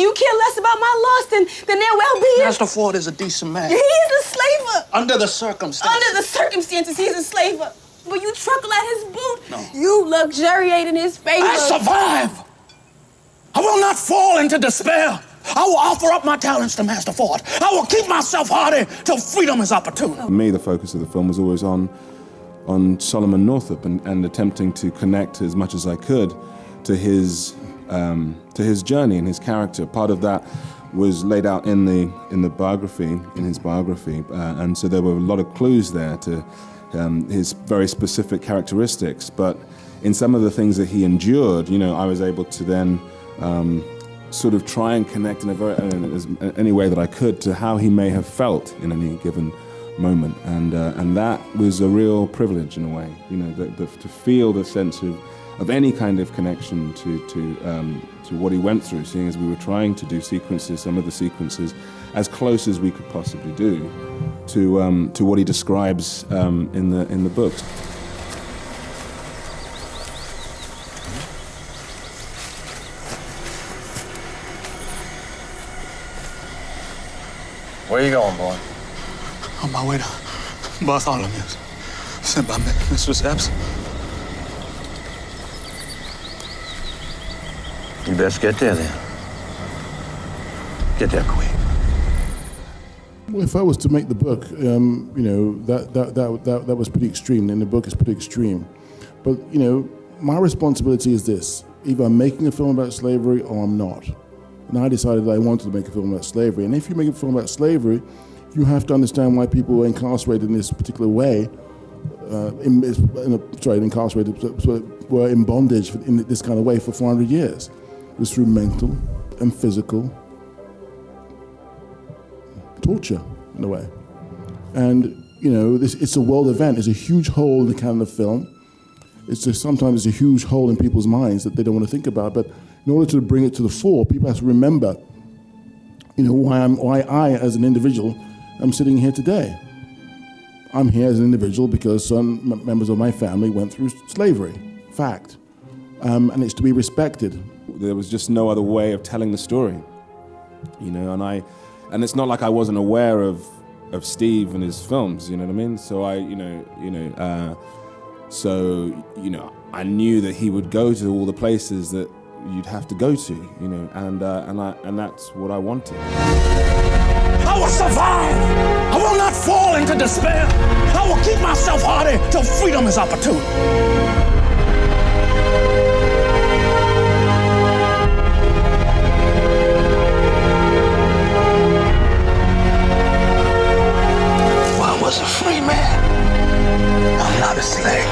you care less about my loss than their well-being? Master Ford is a decent man. He is a slaver. Under the circumstances. Under the circumstances, he's a slaver. But you truckle at his boot. No. You luxuriate in his favor. I survive. I will not fall into despair. I will offer up my talents to Master Ford. I will keep myself hardy till freedom is opportune. For me, the focus of the film was always on Solomon Northup and attempting to connect as much as I could to his journey and his character. Part of that was laid out in his biography, and so there were a lot of clues there to his very specific characteristics. But in some of the things that he endured, I was able to then sort of try and connect in any way that I could to how he may have felt in any given moment, and that was a real privilege in a way, to feel the sense of any kind of connection to what he went through, seeing as we were trying to do some of the sequences as close as we could possibly do to what he describes in the books. Where you going, boy? On my way to Bartholomew's, sent by Mistress Epps. You best get there then. Get there quick. Well, if I was to make the book, that was pretty extreme, and the book is pretty extreme. But, my responsibility is this. Either I'm making a film about slavery or I'm not. And I decided that I wanted to make a film about slavery. And if you make a film about slavery, you have to understand why people were incarcerated in this particular way, were in bondage in this kind of way for 400 years. It was through mental and physical torture, in a way. And, it's a world event. It's a huge hole in the canon of film. Sometimes it's a huge hole in people's minds that they don't want to think about. But in order to bring it to the fore, people have to remember, why I, as an individual, am sitting here today. I'm here as an individual because some members of my family went through slavery. Fact. And it's to be respected. There was just no other way of telling the story, and it's not like I wasn't aware of Steve and his films, you know what I mean? So I knew that he would go to all the places that you'd have to go to, and that's what I wanted. I will survive. I will not fall into despair. I will keep myself hardy till freedom is opportune. I was a free man. I'm not a slave.